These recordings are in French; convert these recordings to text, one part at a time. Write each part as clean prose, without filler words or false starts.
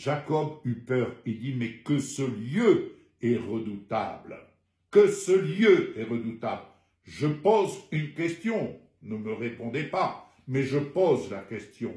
Jacob eut peur. Il dit, mais que ce lieu est redoutable. Que ce lieu est redoutable. Je pose une question. Ne me répondez pas, mais je pose la question.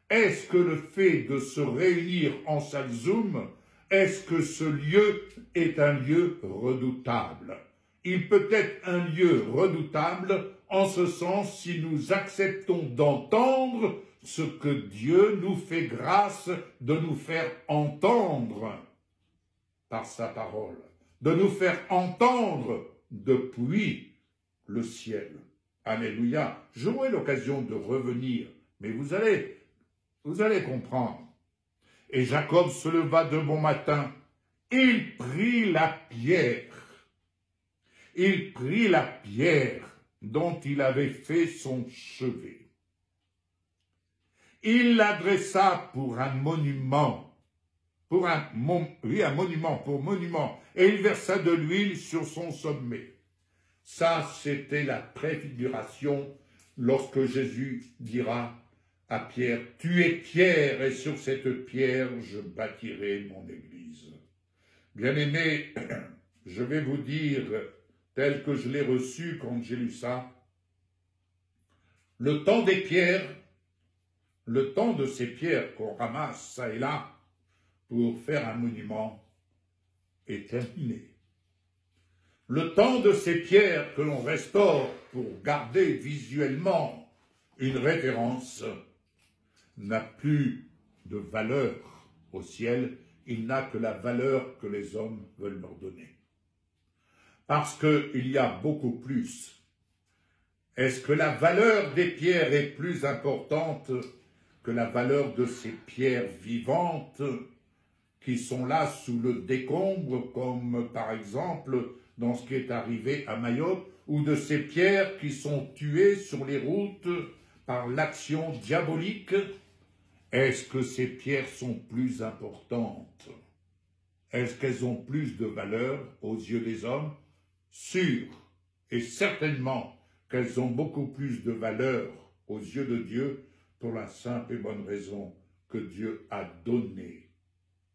Est-ce que le fait de se réunir en salle Zoom, est-ce que ce lieu est un lieu redoutable? Il peut être un lieu redoutable en ce sens si nous acceptons d'entendre ce que Dieu nous fait grâce de nous faire entendre par sa parole, de nous faire entendre depuis le ciel. Alléluia. J'aurai l'occasion de revenir, mais vous allez comprendre. Et Jacob se leva de bon matin, il prit la pierre. Il prit la pierre dont il avait fait son chevet. Il l'adressa pour un monument, pour monument, et il versa de l'huile sur son sommet. Ça, c'était la préfiguration lorsque Jésus dira à Pierre, « Tu es Pierre, et sur cette pierre, je bâtirai mon église. » Bien-aimés, je vais vous dire, tel que je l'ai reçu quand j'ai lu ça, le temps des pierres, le temps de ces pierres qu'on ramasse ça et là pour faire un monument est terminé. Le temps de ces pierres que l'on restaure pour garder visuellement une référence n'a plus de valeur au ciel, il n'a que la valeur que les hommes veulent leur donner. Parce qu'il y a beaucoup plus. Est-ce que la valeur des pierres est plus importante que la valeur de ces pierres vivantes qui sont là sous le décombre, comme par exemple dans ce qui est arrivé à Mayotte, ou de ces pierres qui sont tuées sur les routes par l'action diabolique? Est-ce que ces pierres sont plus importantes? Est-ce qu'elles ont plus de valeur aux yeux des hommes? Sûr, et certainement qu'elles ont beaucoup plus de valeur aux yeux de Dieu pour la simple et bonne raison que Dieu a donné.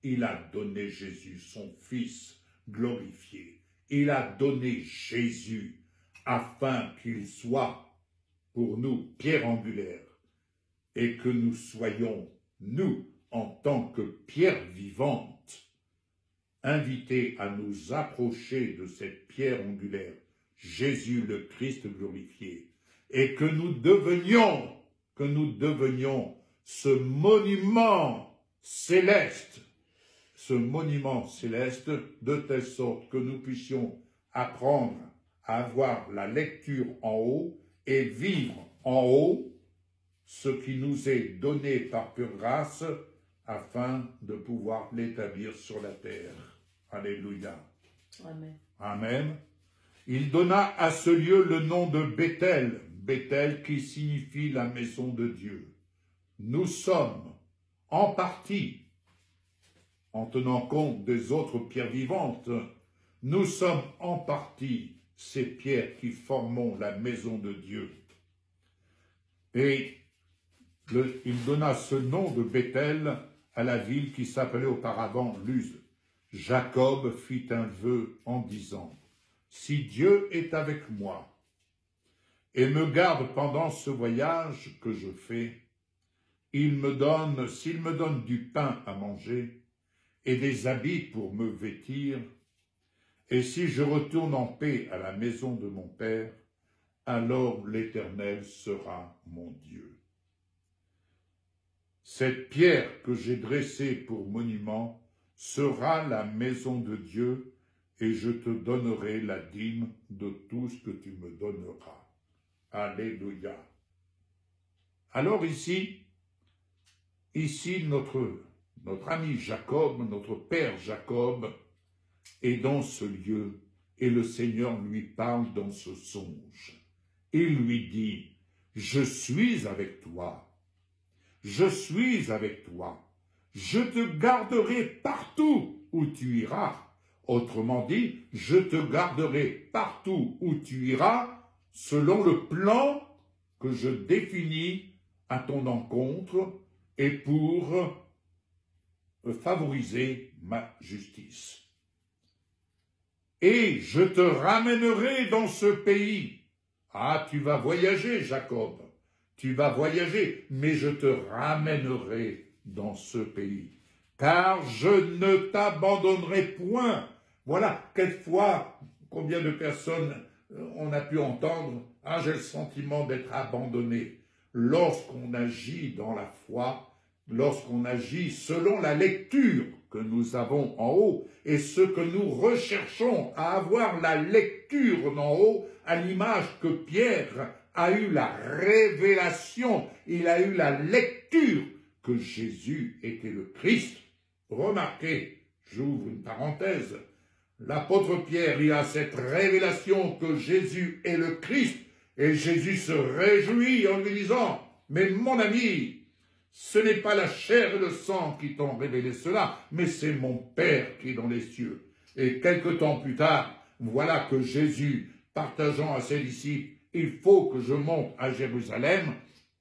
Il a donné Jésus, son Fils glorifié. Il a donné Jésus afin qu'il soit pour nous pierre angulaire et que nous soyons, nous, en tant que pierre vivante, invités à nous approcher de cette pierre angulaire, Jésus le Christ glorifié, et que nous devenions ce monument céleste, de telle sorte que nous puissions apprendre à avoir la lecture en haut et vivre en haut ce qui nous est donné par pure grâce afin de pouvoir l'établir sur la terre. Alléluia. Amen. Amen. Il donna à ce lieu le nom de Béthel, Béthel qui signifie la maison de Dieu. Nous sommes en partie, en tenant compte des autres pierres vivantes, nous sommes en partie ces pierres qui formons la maison de Dieu. Et il donna ce nom de Béthel à la ville qui s'appelait auparavant Luz. Jacob fit un vœu en disant, « Si Dieu est avec moi et me garde pendant ce voyage que je fais, s'il me donne du pain à manger et des habits pour me vêtir, et si je retourne en paix à la maison de mon Père, alors l'Éternel sera mon Dieu. Cette pierre que j'ai dressée pour monument sera la maison de Dieu, et je te donnerai la dîme de tout ce que tu me donneras. » Alléluia. Alors ici notre ami Jacob, notre père Jacob, est dans ce lieu, et le Seigneur lui parle dans ce songe. Il lui dit, « Je suis avec toi, je suis avec toi, je te garderai partout où tu iras. » Autrement dit, je te garderai partout où tu iras, selon le plan que je définis à ton encontre et pour favoriser ma justice. Et je te ramènerai dans ce pays. Ah, tu vas voyager, Jacob. Tu vas voyager, mais je te ramènerai dans ce pays. Car je ne t'abandonnerai point. Voilà, quelquefois, combien de personnes on a pu entendre, « Ah, j'ai le sentiment d'être abandonné. » Lorsqu'on agit dans la foi, lorsqu'on agit selon la lecture que nous avons en haut, et ce que nous recherchons à avoir la lecture d'en haut, à l'image que Pierre a eu la révélation, il a eu la lecture que Jésus était le Christ. Remarquez, j'ouvre une parenthèse, l'apôtre Pierre, il a cette révélation que Jésus est le Christ, et Jésus se réjouit en lui disant, « Mais mon ami, ce n'est pas la chair et le sang qui t'ont révélé cela, mais c'est mon Père qui est dans les cieux. » Et quelque temps plus tard, voilà que Jésus, partageant à ses disciples, « Il faut que je monte à Jérusalem. »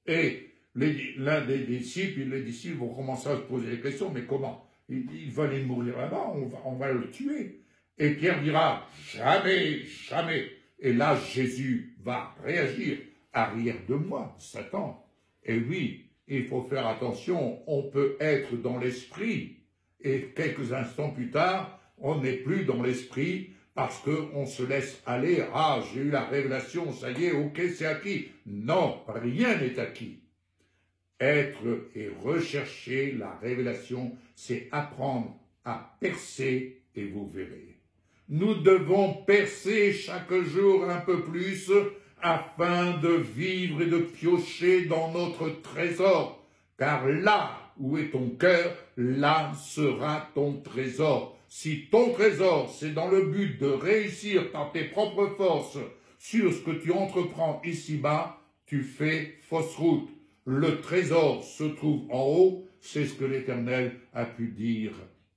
Et l'un des disciples, les disciples vont commencer à se poser des questions, « Mais comment? Il va aller mourir là-bas, on va le tuer. » Et Pierre dira, « Jamais, jamais. » Et là, Jésus va réagir, « Arrière de moi, Satan. » Et oui, il faut faire attention, on peut être dans l'esprit, et quelques instants plus tard, on n'est plus dans l'esprit, parce qu'on se laisse aller, « Ah, j'ai eu la révélation, ça y est, ok, c'est acquis. » Non, rien n'est acquis. Être et rechercher la révélation, c'est apprendre à percer, et vous verrez. Nous devons percer chaque jour un peu plus afin de vivre et de piocher dans notre trésor. Car là où est ton cœur, là sera ton trésor. Si ton trésor, c'est dans le but de réussir par tes propres forces sur ce que tu entreprends ici-bas, tu fais fausse route. Le trésor se trouve en haut, c'est ce que l'Éternel a pu dire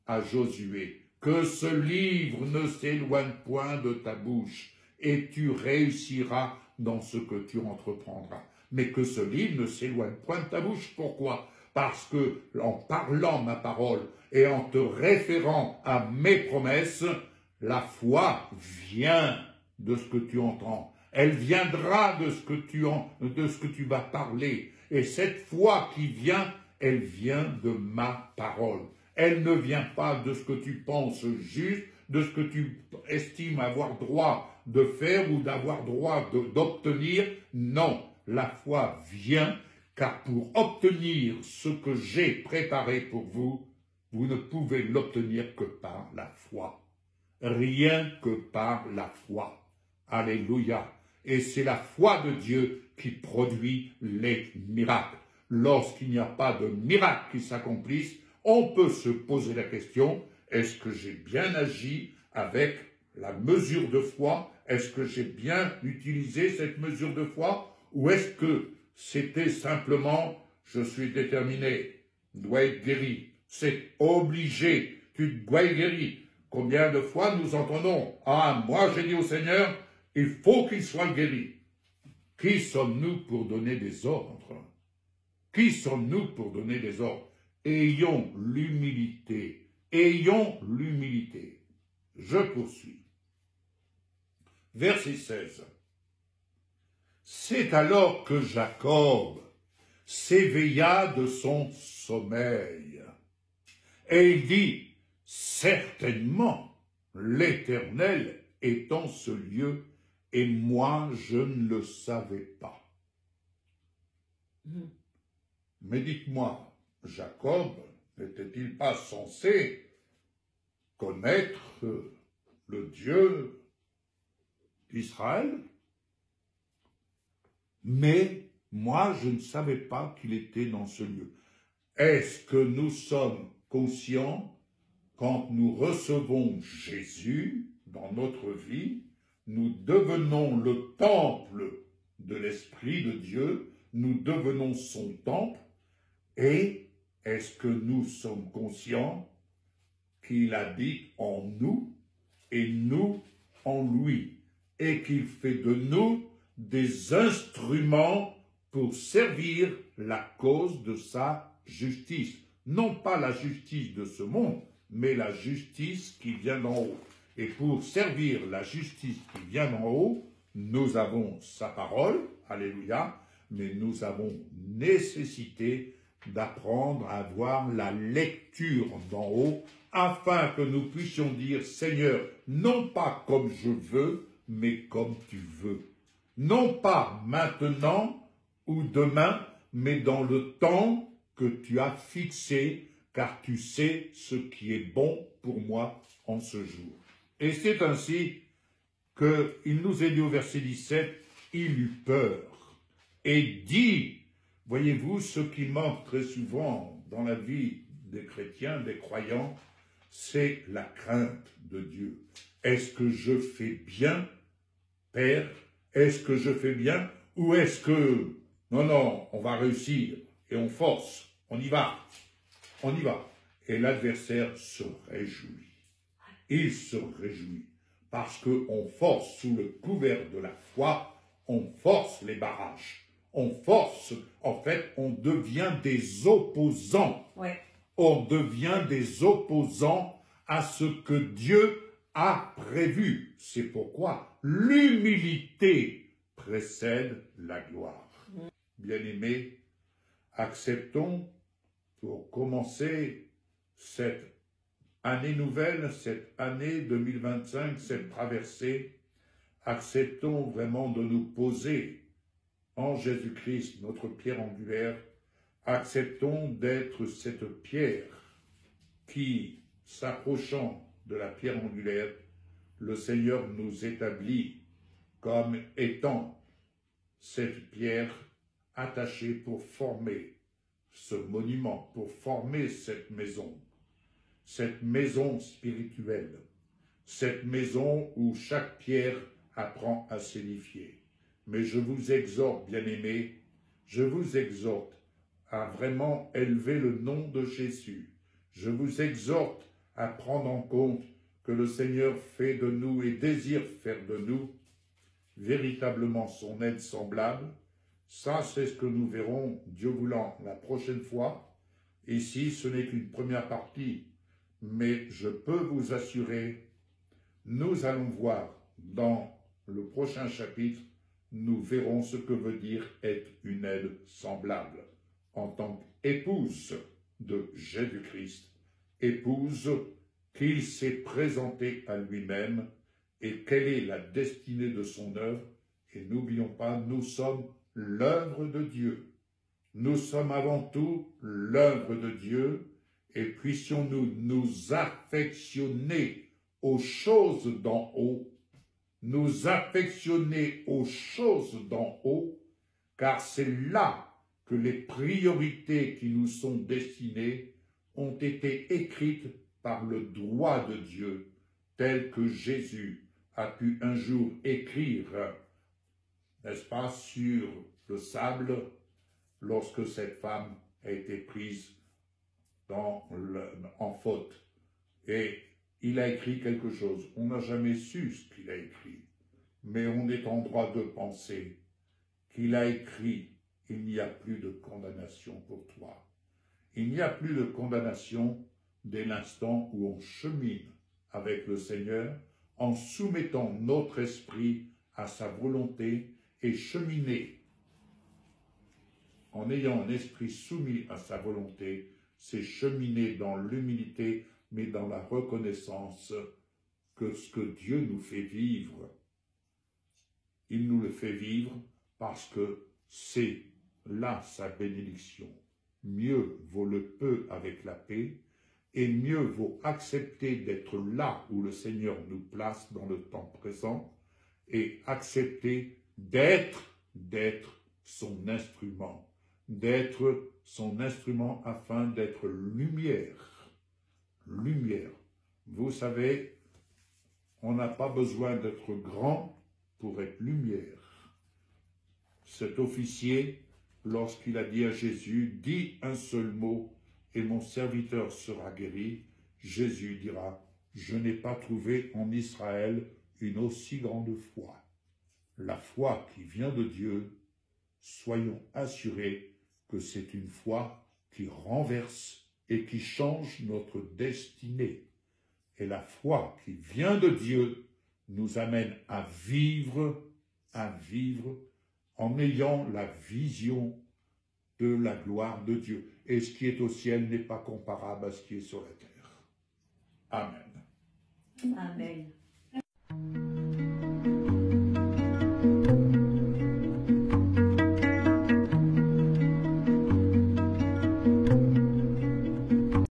à Josué. Que ce livre ne s'éloigne point de ta bouche, et tu réussiras dans ce que tu entreprendras. Mais que ce livre ne s'éloigne point de ta bouche. Pourquoi? Parce que, en parlant ma parole et en te référant à mes promesses, la foi vient de ce que tu entends. Elle viendra de ce que tu vas parler. Et cette foi qui vient, elle vient de ma parole. Elle ne vient pas de ce que tu penses juste, de ce que tu estimes avoir droit de faire ou d'avoir droit d'obtenir. Non, la foi vient, car pour obtenir ce que j'ai préparé pour vous, vous ne pouvez l'obtenir que par la foi. Rien que par la foi. Alléluia. Et c'est la foi de Dieu qui produit les miracles. Lorsqu'il n'y a pas de miracle qui s'accomplisse, on peut se poser la question, est-ce que j'ai bien agi avec la mesure de foi? Est-ce que j'ai bien utilisé cette mesure de foi? Ou est-ce que c'était simplement, je suis déterminé, dois être guéri? C'est obligé, tu dois être guéri. Combien de fois nous entendons, ah, moi j'ai dit au Seigneur, il faut qu'il soit guéri. Qui sommes-nous pour donner des ordres? Qui sommes-nous pour donner des ordres? Ayons l'humilité. Ayons l'humilité. Je poursuis. Verset 16. C'est alors que Jacob s'éveilla de son sommeil. Et il dit, certainement, l'Éternel est en ce lieu, et moi je ne le savais pas. Mais dites-moi, Jacob n'était-il pas censé connaître le Dieu d'Israël? Mais moi, je ne savais pas qu'il était dans ce lieu. Est-ce que nous sommes conscients, quand nous recevons Jésus dans notre vie, nous devenons le temple de l'Esprit de Dieu, nous devenons son temple, et est-ce que nous sommes conscients qu'il habite en nous et nous en lui, et qu'il fait de nous des instruments pour servir la cause de sa justice. non pas la justice de ce monde, mais la justice qui vient d'en haut. Et pour servir la justice qui vient d'en haut, nous avons sa parole, alléluia, mais nous avons nécessité d'apprendre à avoir la lecture d'en haut, afin que nous puissions dire, Seigneur, non pas comme je veux, mais comme tu veux. Non pas maintenant ou demain, mais dans le temps que tu as fixé, car tu sais ce qui est bon pour moi en ce jour. Et c'est ainsi qu'il nous est dit au verset 17, il eut peur et dit, voyez-vous, ce qui manque très souvent dans la vie des chrétiens, des croyants, c'est la crainte de Dieu. Est-ce que je fais bien, Père? Est-ce que je fais bien? Ou est-ce que, non, on va réussir et on force, on y va. Et l'adversaire se réjouit. Il se réjouit parce qu'on force sous le couvert de la foi, on force les barrages. On force, en fait, on devient des opposants. Ouais. On devient des opposants à ce que Dieu a prévu. C'est pourquoi l'humilité précède la gloire. Bien-aimés, acceptons pour commencer cette année nouvelle, cette année 2025, cette traversée, acceptons vraiment de nous poser en Jésus-Christ, notre pierre angulaire. Acceptons d'être cette pierre qui, s'approchant de la pierre angulaire, le Seigneur nous établit comme étant cette pierre attachée pour former ce monument, pour former cette maison spirituelle, cette maison où chaque pierre apprend à s'édifier. Mais je vous exhorte, bien-aimés, je vous exhorte à vraiment élever le nom de Jésus. Je vous exhorte à prendre en compte que le Seigneur fait de nous et désire faire de nous véritablement son aide semblable. Ça, c'est ce que nous verrons, Dieu voulant, la prochaine fois. Ici, ce n'est qu'une première partie, mais je peux vous assurer, nous allons voir dans le prochain chapitre, nous verrons ce que veut dire être une aide semblable en tant qu'épouse de Jésus-Christ, épouse qu'il s'est présentée à lui-même et quelle est la destinée de son œuvre. Et n'oublions pas, nous sommes l'œuvre de Dieu. Nous sommes avant tout l'œuvre de Dieu et puissions-nous nous affectionner aux choses d'en haut, nous affectionner aux choses d'en haut, car c'est là que les priorités qui nous sont destinées ont été écrites par le doigt de Dieu, tel que Jésus a pu un jour écrire, n'est-ce pas, sur le sable, lorsque cette femme a été prise en faute. Et il a écrit quelque chose. On n'a jamais su ce qu'il a écrit, mais on est en droit de penser qu'il a écrit « Il n'y a plus de condamnation pour toi ». Il n'y a plus de condamnation dès l'instant où on chemine avec le Seigneur en soumettant notre esprit à sa volonté et cheminer. En ayant un esprit soumis à sa volonté, c'est cheminer dans l'humilité, mais dans la reconnaissance que ce que Dieu nous fait vivre, il nous le fait vivre parce que c'est là sa bénédiction. Mieux vaut le peu avec la paix, et mieux vaut accepter d'être là où le Seigneur nous place dans le temps présent, et accepter d'être son instrument, afin d'être lumière. Lumière. Vous savez, on n'a pas besoin d'être grand pour être lumière. Cet officier, lorsqu'il a dit à Jésus, « Dis un seul mot et mon serviteur sera guéri », Jésus dira, « Je n'ai pas trouvé en Israël une aussi grande foi. » La foi qui vient de Dieu, soyons assurés que c'est une foi qui renverse et qui change notre destinée. Et la foi qui vient de Dieu nous amène à vivre en ayant la vision de la gloire de Dieu. Et ce qui est au ciel n'est pas comparable à ce qui est sur la terre. Amen. Amen.